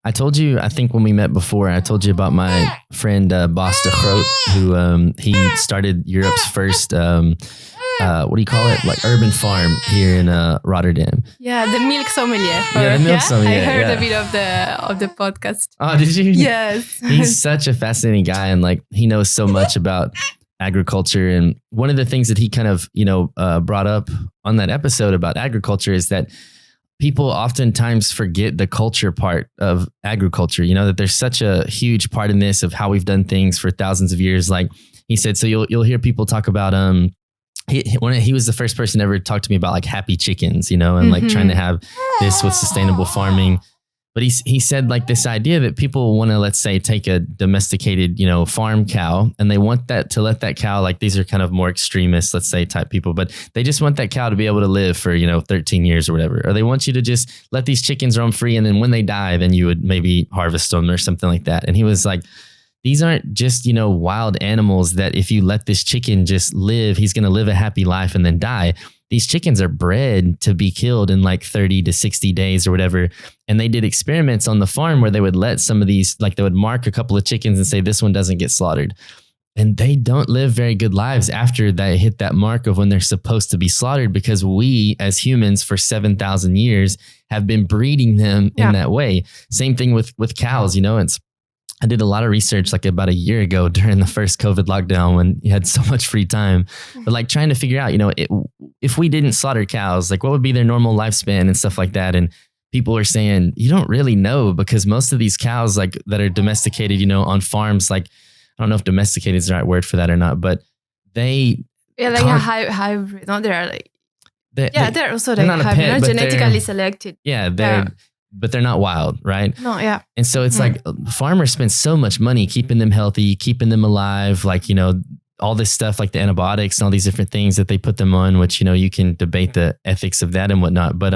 I told you, I think when we met before, I told you about my friend Bas de Groot, who he started Europe's first, what do you call it? Like urban farm here in Rotterdam. Yeah, the milk sommelier. The milk sommelier. I heard a bit of the podcast. Oh, did you? Yes. He's such a fascinating guy, and like he knows so much about agriculture. And one of the things that he kind of, brought up on that episode about agriculture is that people oftentimes forget the culture part of agriculture, that there's such a huge part in this of how we've done things for thousands of years. Like he said, so you'll hear people talk about, he was the first person ever to talk to me about like happy chickens, and like trying to have this with sustainable farming. But he said like this idea that people want to, let's say, take a domesticated, farm cow, and they want to let that cow, like these are kind of more extremist, let's say, type people, but they just want that cow to be able to live for, 13 years or whatever. Or they want you to just let these chickens roam free. And then when they die, then you would maybe harvest them or something like that. And he was like, these aren't just, wild animals that if you let this chicken just live, he's going to live a happy life and then die. These chickens are bred to be killed in like 30 to 60 days or whatever. And they did experiments on the farm where they would let some of these, like they would mark a couple of chickens and say, this one doesn't get slaughtered. And they don't live very good lives after they hit that mark of when they're supposed to be slaughtered, because we as humans for 7,000 years have been breeding them in that way. Same thing with cows, I did a lot of research like about a year ago during the first COVID lockdown when you had so much free time, but like trying to figure out, if we didn't slaughter cows, like what would be their normal lifespan and stuff like that. And people are saying, you don't really know, because most of these cows like that are domesticated, on farms, like, I don't know if domesticated is the right word for that or not, but they. Yeah, like a hybrid. No, they're like. They're also like hybrid, genetically selected. Yeah, but they're not wild, right? No, yeah. And so it's like farmers spend so much money keeping them healthy, keeping them alive, like, all this stuff like the antibiotics and all these different things that they put them on, which, you can debate the ethics of that and whatnot. But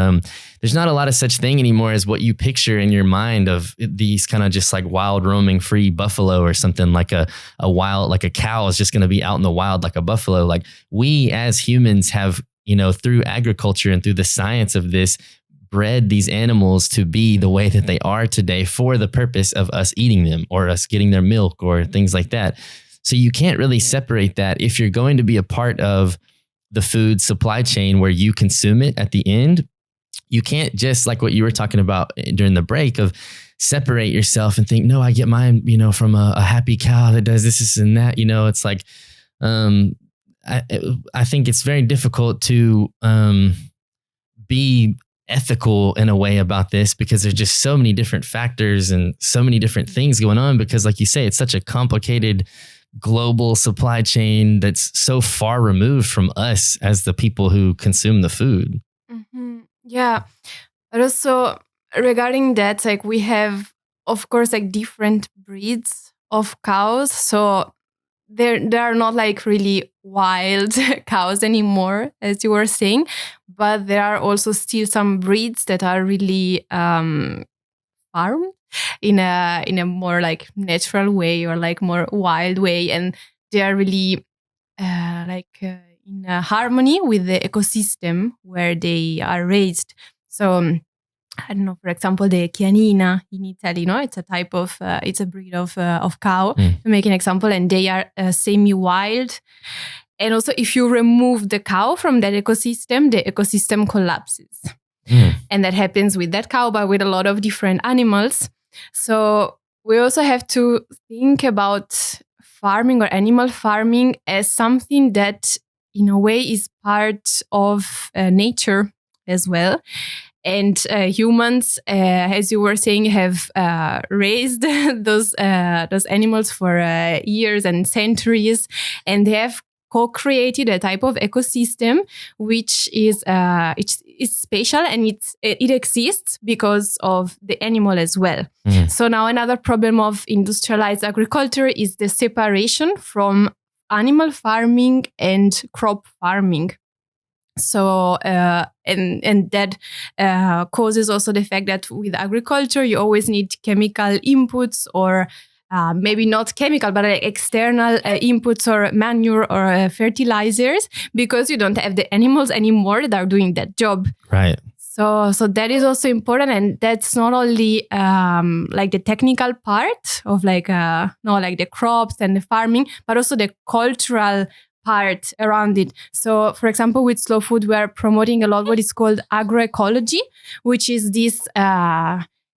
there's not a lot of such thing anymore as what you picture in your mind of these kind of just like wild roaming free buffalo or something, like a wild, like a cow is just going to be out in the wild like a buffalo. Like we as humans have, through agriculture and through the science of this, bred these animals to be the way that they are today for the purpose of us eating them or us getting their milk or things like that. So you can't really separate that. If you're going to be a part of the food supply chain where you consume it at the end, you can't just, like what you were talking about during the break, of separate yourself and think, no, I get mine, from a happy cow that does this and that. It's like, I think it's very difficult to be ethical in a way about this, because there's just so many different factors and so many different things going on, because like you say, it's such a complicated global supply chain that's so far removed from us as the people who consume the food. Mm-hmm. Yeah. But also regarding that, like we have, of course, like different breeds of cows. So they are not like really wild cows anymore, as you were saying, but there are also still some breeds that are really farmed in a more like natural way or like more wild way, and they are really in harmony with the ecosystem where they are raised. So I don't know, for example, the Chianina in Italy, it's a type of, it's a breed of cow, to make an example, and they are semi-wild. And also, if you remove the cow from that ecosystem, the ecosystem collapses. And that happens with that cow, but with a lot of different animals. So we also have to think about farming or animal farming as something that, in a way, is part of nature as well. And humans, as you were saying, have raised those animals for years and centuries, and they have co-created a type of ecosystem which is it's special, and it exists because of the animal as well. So now another problem of industrialized agriculture is the separation from animal farming and crop farming. So and that causes also the fact that with agriculture you always need chemical inputs, or maybe not chemical, but external inputs or manure or fertilizers, because you don't have the animals anymore that are doing that job. Right. So that is also important, and that's not only like the technical part of like no, like the crops and the farming, but also the cultural part around it. So, for example, with slow food, we are promoting a lot what is called agroecology, which is this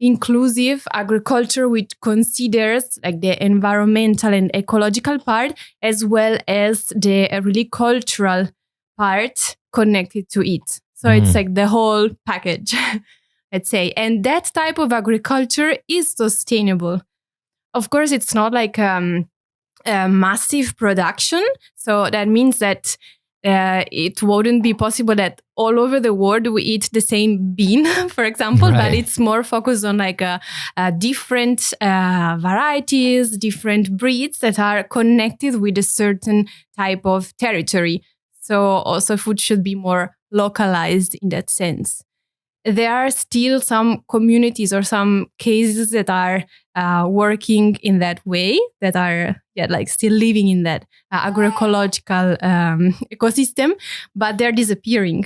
inclusive agriculture which considers like the environmental and ecological part as well as the really cultural part connected to it. So it's like the whole package, let's say. And that type of agriculture is sustainable. Of course, it's not like a massive production. So that means that it wouldn't be possible that all over the world we eat the same bean, for example, Right. but it's more focused on like different varieties, different breeds that are connected with a certain type of territory. So also food should be more localized in that sense. There are still some communities or some cases that are working in that way, that are like still living in that agroecological ecosystem, but they're disappearing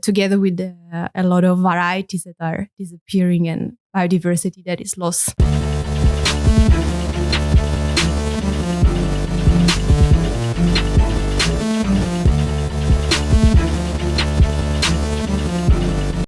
together with a lot of varieties that are disappearing and biodiversity that is lost.